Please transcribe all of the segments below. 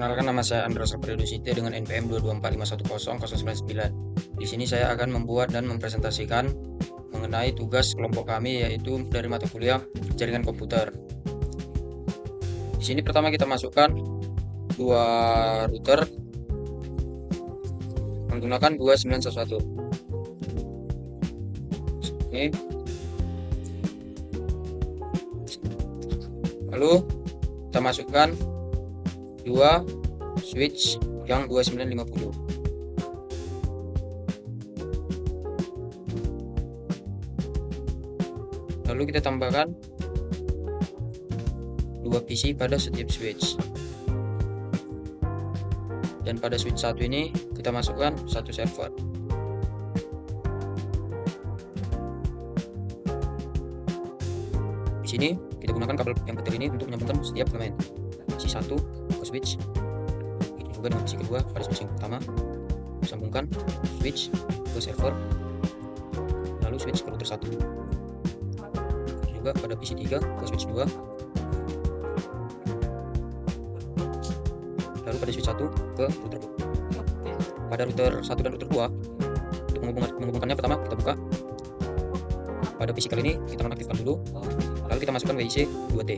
Perkenalkan, nama saya Andros Sapridusite dengan NPM 224510099. Di sini saya akan membuat dan mempresentasikan mengenai tugas kelompok kami, yaitu dari mata kuliah jaringan komputer. Di sini pertama kita masukkan dua router menggunakan 2911. Oke. Lalu kita masukkan dua switch yang 2950. Lalu kita tambahkan dua PC pada setiap switch. Dan pada switch satu ini kita masukkan satu server. Di sini kita gunakan kabel yang putih ini untuk menyambungkan setiap elemen. PC satu ke switch, ini juga dengan PC kedua pada switch yang pertama, sambungkan switch ke server, lalu switch ke router 1, juga pada PC 3 ke switch 2, lalu pada switch 1 ke router 2. Pada router 1 dan router 2, untuk menghubungkannya pertama kita buka. Pada PC kali ini kita nonaktifkan dulu, lalu kita masukkan WIC 2T,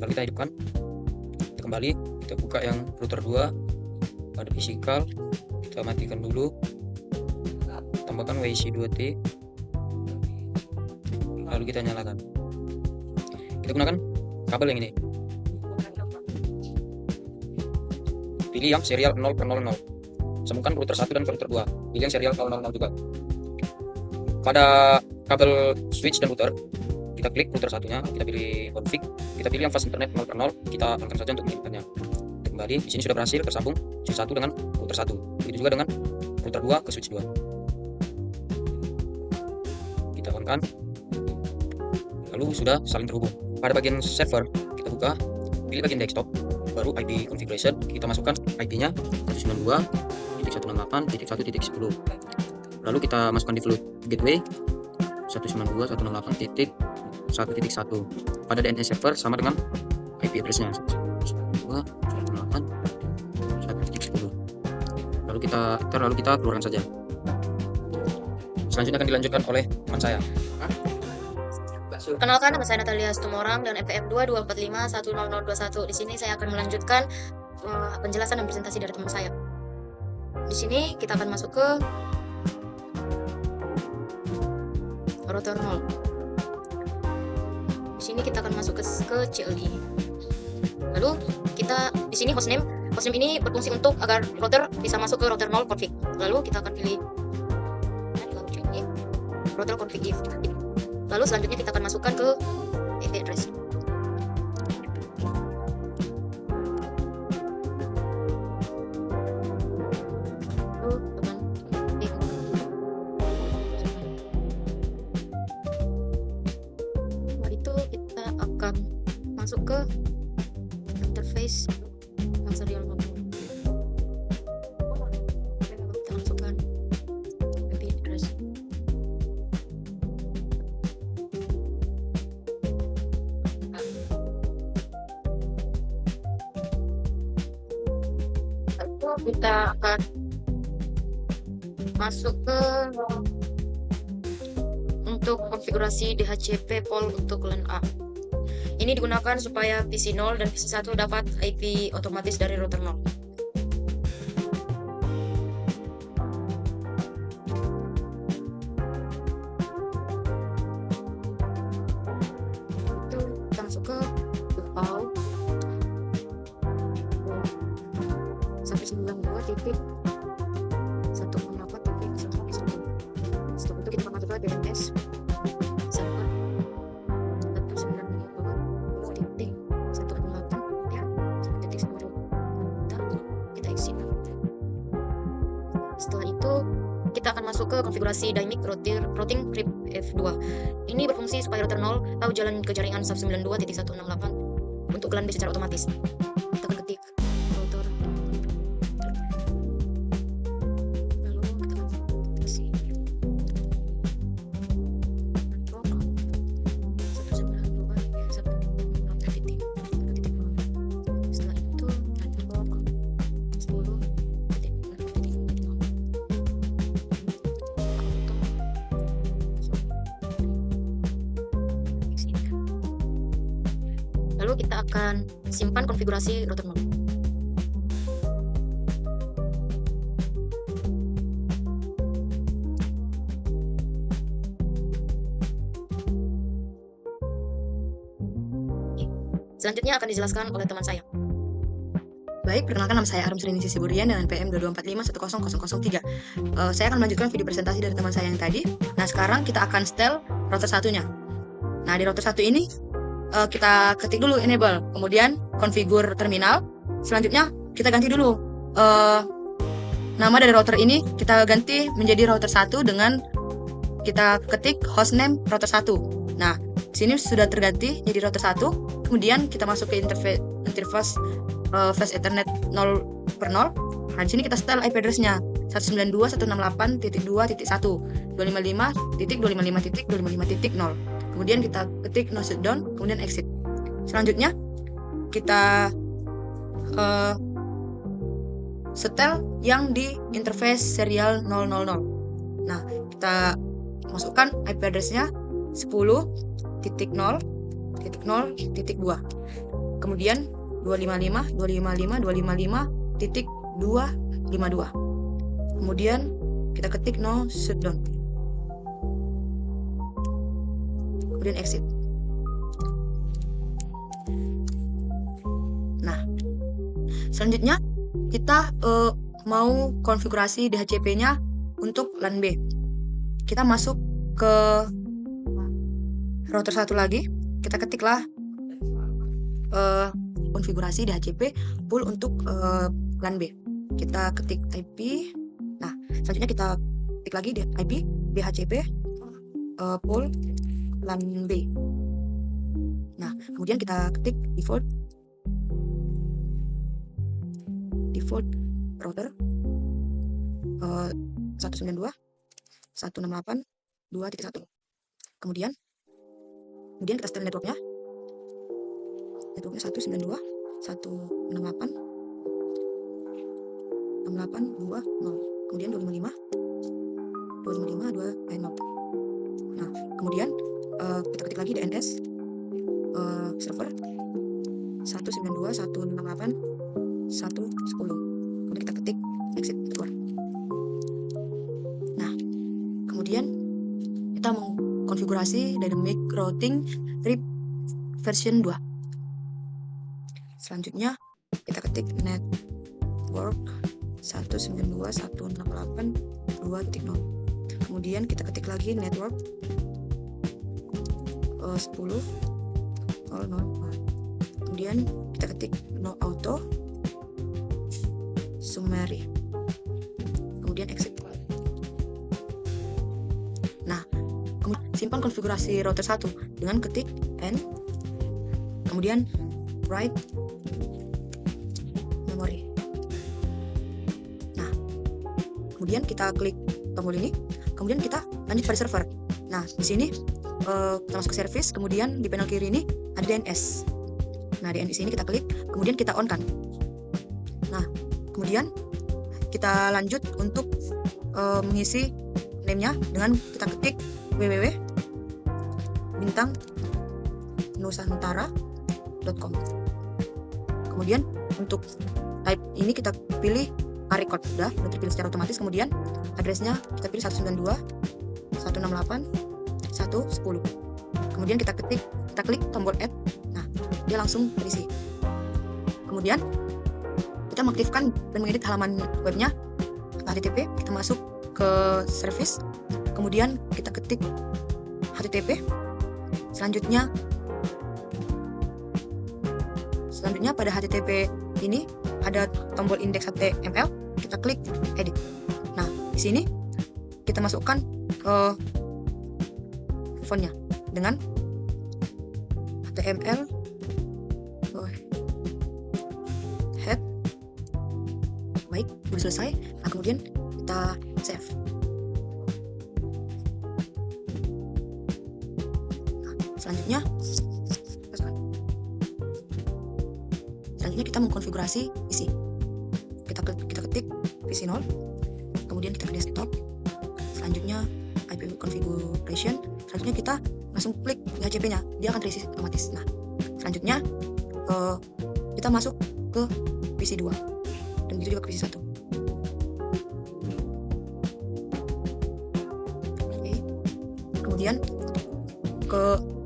lalu kita hidupkan. Kita kembali, kita buka yang router 2 pada physical, kita matikan dulu, tambahkan WIC 2T, lalu kita nyalakan. Kita gunakan kabel yang ini, pilih yang serial 0 ke 00, sambungkan router 1 dan router 2, pilih yang serial 000 juga. Pada kabel switch dan router, kita klik router satunya, kita pilih config, kita pilih yang fast internet 0 ke 0, kita tekan saja untuk mengirimkannya. Kita kembali, di sini sudah berhasil tersambung switch 1 dengan router 1, begitu juga dengan router 2 ke switch 2. Kita on-kan, lalu sudah saling terhubung. Pada bagian server, kita buka, pilih bagian desktop, baru IP configuration, kita masukkan IP-nya 192.168.1.10. Lalu kita masukkan default gateway 192.168.1.1. Pada DNS server sama dengan IP address-nya 192.168.1.10. Lalu kita keluarkan saja. Selanjutnya akan dilanjutkan oleh teman saya. Kenalkan, nama saya Natalia Stumorang dan NPM 224510021. Di sini saya akan melanjutkan penjelasan dan presentasi dari teman saya. Di sini kita akan masuk ke router 0. Di sini kita akan masuk ke CLI. Lalu kita di sini hostname ini berfungsi untuk agar router bisa masuk ke router 0 config. Lalu kita akan pilih router config if. Lalu selanjutnya kita akan masukkan ke IP address. Masuk ke interface yang serial nomor. Kita masukkan IP address. Lalu kita akan masuk ke untuk konfigurasi DHCP pool untuk LAN A. Ini digunakan supaya PC 0 dan PC 1 dapat IP otomatis dari router 0. Itu kita masuk ke default 192.168.1.1. Setelah itu kita masuk ke DNS server 192.168.1.10. Kita exit. Setelah itu kita akan masuk ke konfigurasi dynamic routing crypt F2. Ini berfungsi supaya router 0 tahu jalan ke jaringan sub 92.168 untuk LAN secara otomatis. Kita akan ketik router, lalu kita akan kasih 192.168.1.0. Setelah itu Lalu kita akan simpan konfigurasi router 0. Selanjutnya akan dijelaskan oleh teman saya. Baik, perkenalkan nama saya Arum Srini Siburian dengan PM 2245100003. Saya akan melanjutkan video presentasi dari teman saya yang tadi. Nah, sekarang kita akan setel router satunya. Nah, di router satu ini kita ketik dulu enable, kemudian configure terminal. Selanjutnya kita ganti dulu nama dari router ini, kita ganti menjadi router 1 dengan kita ketik hostname router 1. Nah, di sini sudah terganti jadi router 1. Kemudian kita masuk ke interface flash Ethernet 0/0. Nah, di sini kita setel IP address-nya 192.168.2.1 255.255.255.0. Kemudian kita ketik no shutdown, kemudian exit. Selanjutnya kita setel yang di interface serial 000. Nah, kita masukkan IP address-nya 10.0.0.2. Kemudian 255.255.255.252. Kemudian kita ketik no shutdown. Kemudian exit. Nah, selanjutnya kita mau konfigurasi DHCP-nya untuk LAN B. Kita masuk ke router 1 lagi. Kita ketiklah konfigurasi DHCP pool untuk LAN B. Kita ketik IP. Nah, selanjutnya kita ketik lagi IP DHCP pool LAN B. Nah, kemudian kita ketik default router 192.168.2.1. Kemudian kita setel networknya 192.168.2.0. Kemudian 255.2.0. Nah, kemudian kita ketik lagi DNS server 192.168.1.10. Kemudian kita ketik exit keluar. Nah, kemudian kita mengkonfigurasi dynamic routing RIP version 2. Selanjutnya kita ketik network 192.168.2.0. Kemudian kita ketik lagi network 10.0.0. Kemudian kita ketik no auto summary. Kemudian exit. Nah, simpan konfigurasi router 1 dengan ketik n, kemudian write memory. Nah, kemudian kita klik tombol ini, kemudian kita lanjut pada server. Nah, di sini kita masuk ke service, kemudian di panel kiri ini ada DNS. Nah, DNS ini kita klik, kemudian kita on kan. Nah, kemudian kita lanjut untuk mengisi name-nya dengan kita ketik www.bintang.nusantara.com. Kemudian untuk type ini kita pilih record, sudah terpilih secara otomatis. Kemudian address-nya kita pilih 192.168.1.10. Kemudian kita klik tombol add. Nah, dia langsung terisi. Kemudian kita mengaktifkan dan mengedit halaman webnya HTTP. Kita masuk ke service, kemudian kita ketik HTTP. Selanjutnya pada HTTP ini ada tombol indeks HTML, kita klik edit. Nah, di sini kita masukkan fontnya dengan HTML head. Baik, sudah selesai. Nah, kemudian kita save. Nah, selanjutnya kita mengkonfigurasi PC. Kita ketik PC 0, kemudian kita ke desktop. Selanjutnya IP configuration. Selanjutnya kita langsung klik DHCP-nya, dia akan terisi otomatis. Nah, selanjutnya kita masuk ke PC 2 dan begitu juga ke PC 1. Oke. Kemudian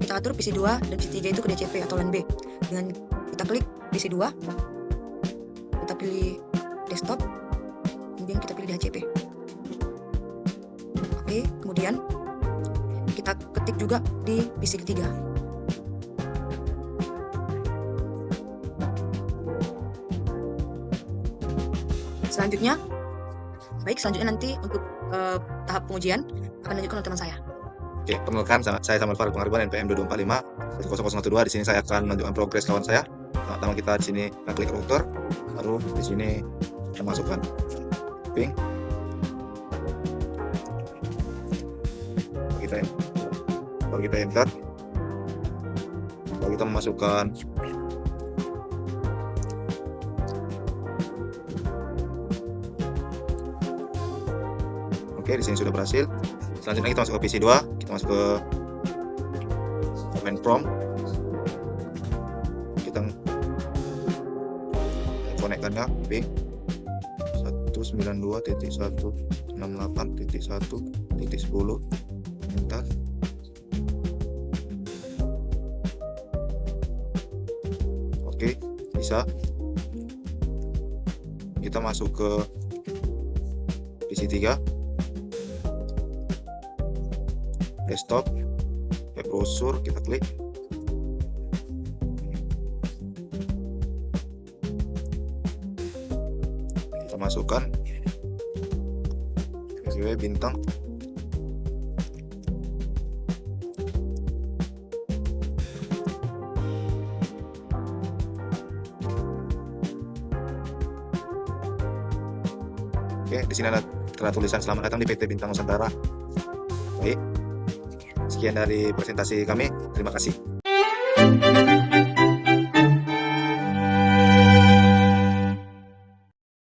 kita atur PC 2 dan PC 3 itu ke DCP atau LAN B. Dengan kita klik PC 2, kita pilih desktop, kemudian kita pilih DHCP. Oke, kemudian kita ketik juga di PC ketiga. Selanjutnya nanti untuk tahap pengujian akan dilanjutkan oleh teman saya. Oke, perkenalkan saya Samuel Faruk Pengaribuan NPM 2245 10012. Di sini saya akan menunjukkan progres kawan saya. Pertama kita di sini kita klik router, lalu di sini kita masukkan ping. Baru kita enter. Lalu kita memasukkan Oke, di sini sudah berhasil. Selanjutnya kita masuk ke PC 2, kita masuk ke command prompt. Kita konekkannya ping 192.168.1.10 enter. Oke, bisa. Kita masuk ke PC 3, desktop, web browser, kita klik. Kita masukkan www bintang. Oke, di sini ada tulisan selamat datang di PT Bintang Nusantara. Baik. Sekian dari presentasi kami. Terima kasih.